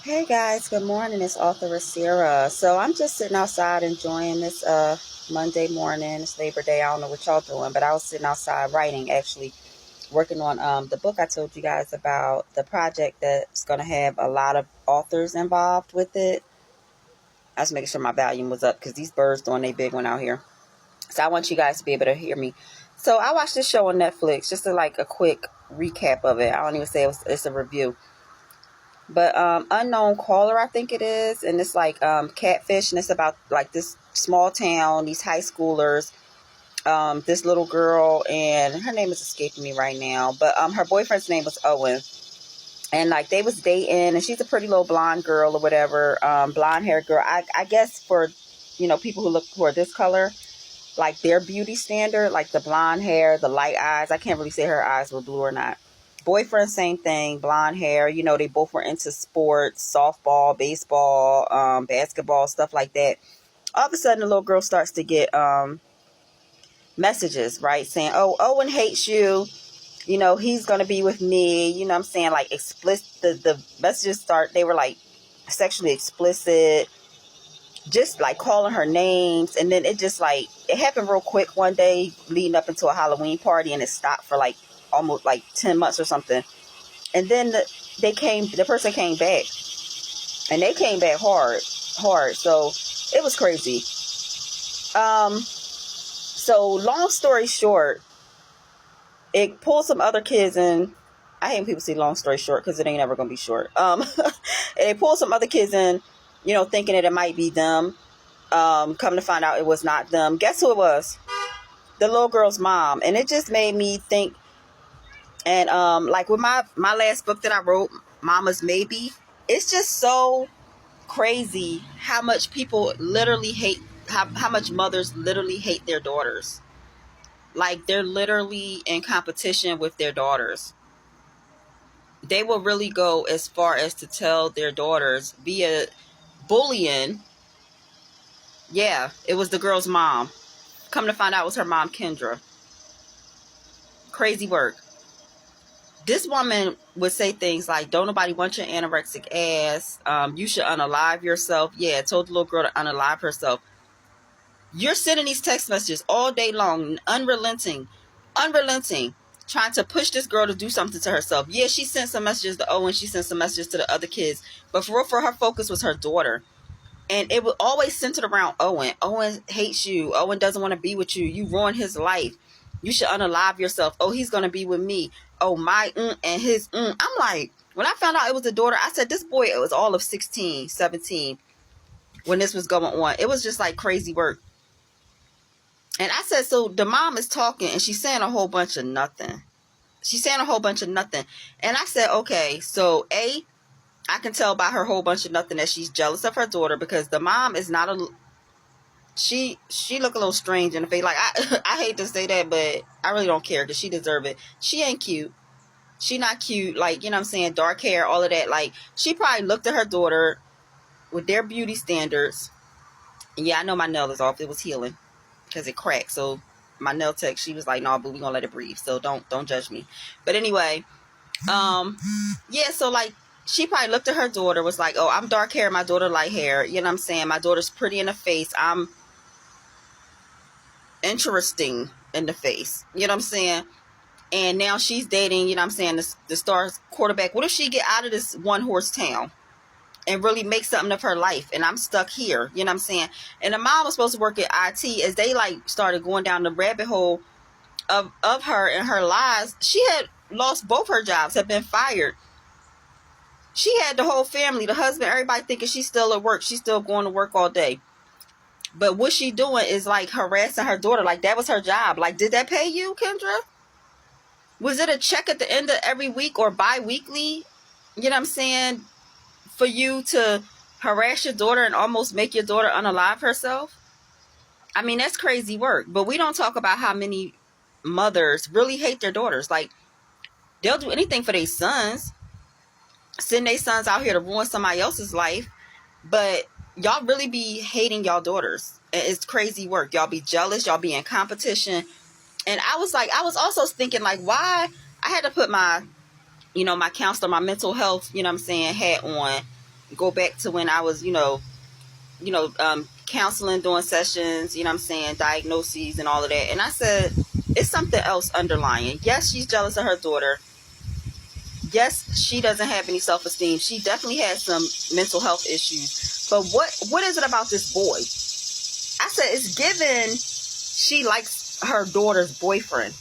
Hey guys, good morning. It's author Sarah. So I'm just sitting outside enjoying this Monday morning. It's Labor Day. I don't know what y'all doing, but I was sitting outside writing, actually working on the book I told you guys about, the project that's going to have a lot of authors involved with it. I was making sure my volume was up because these birds doing their big one out here. So I want you guys to be able to hear me. So I watched this show on Netflix, just a quick recap of it. I don't even say it's a review. But Unknown Caller, I think it is, and it's like catfish, and it's about like this small town, these high schoolers, this little girl, and her name is escaping me right now, but her boyfriend's name was Owen, and like they was dating, and she's a pretty little blonde girl or whatever, blonde haired girl. I guess for people who are this color, like their beauty standard, like the blonde hair, the light eyes. I can't really say her eyes were blue or not. Boyfriend, same thing, blonde hair. They both were into sports, softball, baseball, basketball, stuff like that. All of a sudden, the little girl starts to get messages, right, saying, "Oh, Owen hates you. He's gonna be with me." You know what I'm saying? Like explicit. The messages start. They were like sexually explicit, just like calling her names, and then it happened real quick one day leading up into a Halloween party, and it stopped for like almost like 10 months or something. And then the person came back, and they came back hard. So it was crazy. So long story short, it pulled some other kids in. I hate when people say long story short because it ain't ever gonna be short. It pulled some other kids in, thinking that it might be them. Come to find out it was not them. Guess who it was? The little girl's mom. And it just made me think. And like with my last book that I wrote, Mama's Maybe, it's just so crazy how much people literally hate, how much mothers literally hate their daughters. Like they're literally in competition with their daughters. They will really go as far as to tell their daughters via bullying. Yeah, it was the girl's mom. Come to find out it was her mom, Kendra. Crazy work. This woman would say things like, "Don't nobody want your anorexic ass. You should unalive yourself." Yeah, told the little girl to unalive herself. You're sending these text messages all day long, unrelenting, trying to push this girl to do something to herself. Yeah, she sent some messages to Owen. She sent some messages to the other kids. But for real, her focus was her daughter. And it was always centered around Owen. Owen hates you. Owen doesn't want to be with you. You ruined his life. You should unalive yourself. Oh, he's going to be with me. Oh, my and his. I'm like, when I found out it was a daughter, I said, this boy, it was all of 16, 17 when this was going on. It was just like crazy work. And I said, so the mom is talking and she's saying a whole bunch of nothing. She's saying a whole bunch of nothing. And I said, okay, so I can tell by her whole bunch of nothing that she's jealous of her daughter, because the mom is not she look a little strange in the face. Like I hate to say that, but I really don't care because she deserve it. She ain't cute. She not cute. Like, you know what I'm saying? Dark hair, all of that. Like, she probably looked at her daughter with their beauty standards. And yeah, I know my nail is off. It was healing because it cracked. So my nail tech, she was like, "No, but we gonna let it breathe. So don't judge me." But anyway, yeah. So like, she probably looked at her daughter, was like, "Oh, I'm dark hair. My daughter light hair. You know what I'm saying? My daughter's pretty in the face. I'm interesting in the face." You know what I'm saying? And now she's dating, you know what I'm saying, the star quarterback. What if she get out of this one horse town and really make something of her life, and I'm stuck here? You know what I'm saying? And the mom was supposed to work at IT. As they like started going down the rabbit hole of her and her lies, she had lost both her jobs, had been fired. She had the whole family, the husband, everybody thinking she's still at work. She's still going to work all day. But what she doing is like harassing her daughter. Like, that was her job. Like, did that pay you, Kendra? Was it a check at the end of every week or bi-weekly? You know what I'm saying? For you to harass your daughter and almost make your daughter unalive herself? I mean, that's crazy work. But we don't talk about how many mothers really hate their daughters. Like, they'll do anything for their sons. Send their sons out here to ruin somebody else's life. But y'all really be hating y'all daughters. It's crazy work. Y'all be jealous. Y'all be in competition. And I was also thinking, like, why I had to put my, my counselor, my mental health, you know what I'm saying, hat on, go back to when I was, counseling, doing sessions, you know what I'm saying, diagnoses and all of that. And I said, it's something else underlying. Yes, she's jealous of her daughter. Yes, she doesn't have any self-esteem. She definitely has some mental health issues. But what is it about this boy? I said, it's given she likes her daughter's boyfriend.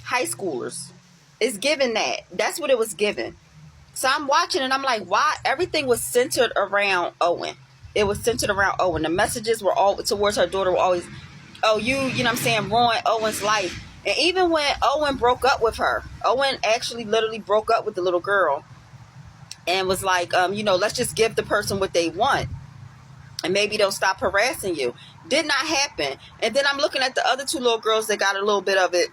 High schoolers. It's given that. That's what it was given. So I'm watching and I'm like, why? Everything was centered around Owen. It was centered around Owen. The messages were all towards her daughter were always, oh, you know what I'm saying, ruined Owen's life. And even when Owen broke up with her, Owen actually literally broke up with the little girl and was like, let's just give the person what they want and maybe they'll stop harassing you. Did not happen. And then I'm looking at the other two little girls that got a little bit of it,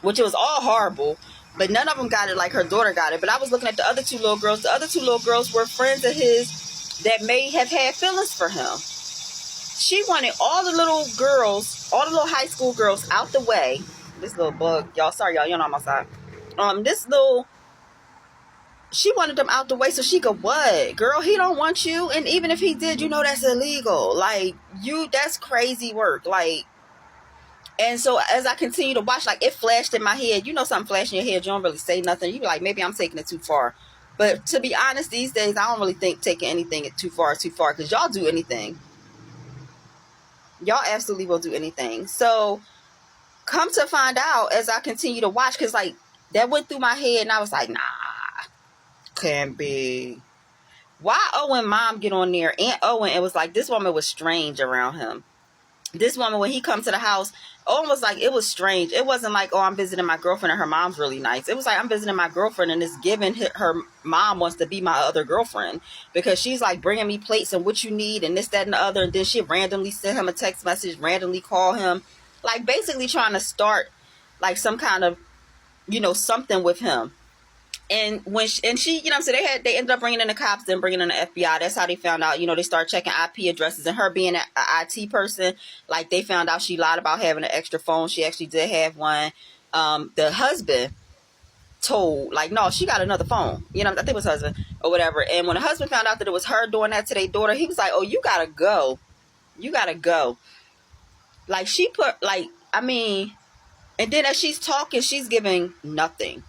which it was all horrible, but none of them got it like her daughter got it. But I was looking at the other two little girls. The other two little girls were friends of his that may have had feelings for him. She wanted all the little girls, all the little high school girls out the way. This little bug, y'all, sorry, y'all know I'm outside. She wanted them out the way so she could what? Girl, he don't want you. And even if he did, that's illegal. Like, that's crazy work. Like, and so as I continue to watch, like, it flashed in my head. Something flashed in your head, you don't really say nothing. You be like, maybe I'm taking it too far. But to be honest, these days, I don't really think taking anything too far, because y'all do anything. Y'all absolutely will do anything. So come to find out as I continue to watch, because like that went through my head and I was like, nah, can't be. Why Owen mom get on there? Aunt Owen, it was like this woman was strange around him. This woman, when he come to the house, Owen was like, it was strange. It wasn't like, oh, I'm visiting my girlfriend and her mom's really nice. It was like, I'm visiting my girlfriend and it's given her mom wants to be my other girlfriend because she's like bringing me plates and what you need and this, that, and the other. And then she randomly sent him a text message, randomly call him, like basically trying to start like some kind of, something with him. And when she, what I'm saying, they ended up bringing in the cops, then bringing in the FBI. That's how they found out. They started checking IP addresses, and her being an IT person, like they found out she lied about having an extra phone. She actually did have one. The husband told, like, no, she got another phone. I think it was husband or whatever. And when the husband found out that it was her doing that to their daughter, he was like, oh, you gotta go. You gotta go. Like she put, like, I mean, and then as she's talking, she's giving nothing.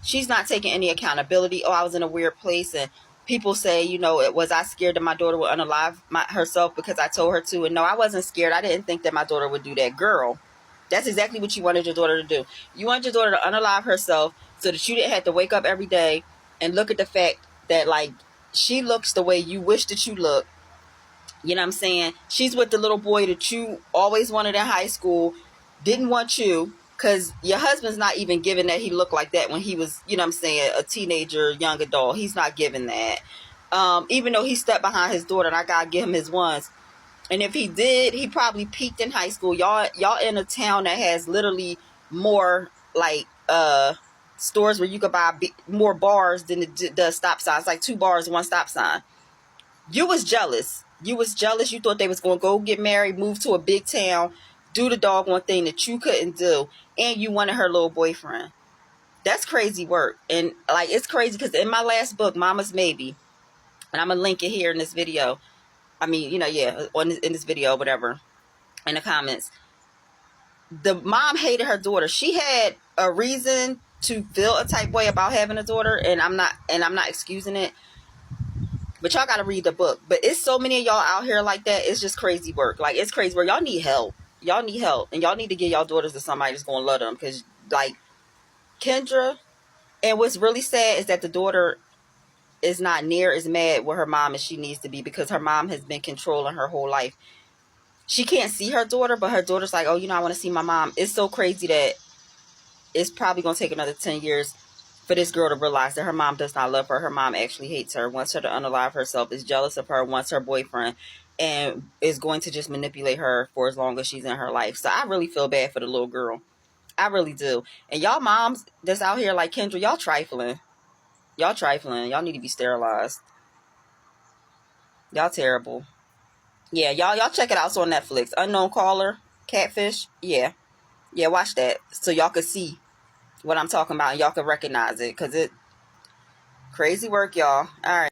She's not taking any accountability. Oh, I was in a weird place. And people say, was I scared that my daughter would unalive herself because I told her to? And no, I wasn't scared. I didn't think that my daughter would do that. Girl, that's exactly what you wanted your daughter to do. You wanted your daughter to unalive herself so that you didn't have to wake up every day and look at the fact that, like, she looks the way you wish that you look. You know what I'm saying? She's with the little boy that you always wanted in high school, didn't want you. Because your husband's not even giving that he looked like that when he was, a teenager, young adult. He's not giving that. Even though he stepped behind his daughter, and I got to give him his ones. And if he did, he probably peaked in high school. Y'all in a town that has literally more, like, stores where you could buy more bars than the stop signs. Like 2 bars, 1 stop sign. You was jealous. You thought they was going to go get married, move to a big town, do the doggone thing that you couldn't do, and you wanted her little boyfriend. That's crazy work. And like, it's crazy because in my last book, Mama's Maybe, and I'm gonna link it here in this video. I mean, in this video, whatever, in the comments. The mom hated her daughter. She had a reason to feel a type way about having a daughter, and I'm not excusing it. But y'all gotta read the book. But it's so many of y'all out here like that. It's just crazy work. Like, it's crazy work. Y'all need help. Y'all need help. And y'all need to give y'all daughters to somebody that's going to love them. Because, like, Kendra, and what's really sad is that the daughter is not near as mad with her mom as she needs to be. Because her mom has been controlling her whole life. She can't see her daughter, but her daughter's like, oh, I want to see my mom. It's so crazy that it's probably going to take another 10 years for this girl to realize that her mom does not love her. Her mom actually hates her, wants her to unalive herself, is jealous of her, wants her boyfriend, and is going to just manipulate her for as long as she's in her life. So I really feel bad for the little girl. I really do. And y'all moms that's out here like Kendra, y'all trifling. Y'all trifling. Y'all need to be sterilized. Y'all terrible. Yeah, y'all check it out. It's on Netflix. Unknown Caller, Catfish. Yeah, watch that so y'all can see what I'm talking about and y'all can recognize it, because it crazy work, y'all. All right.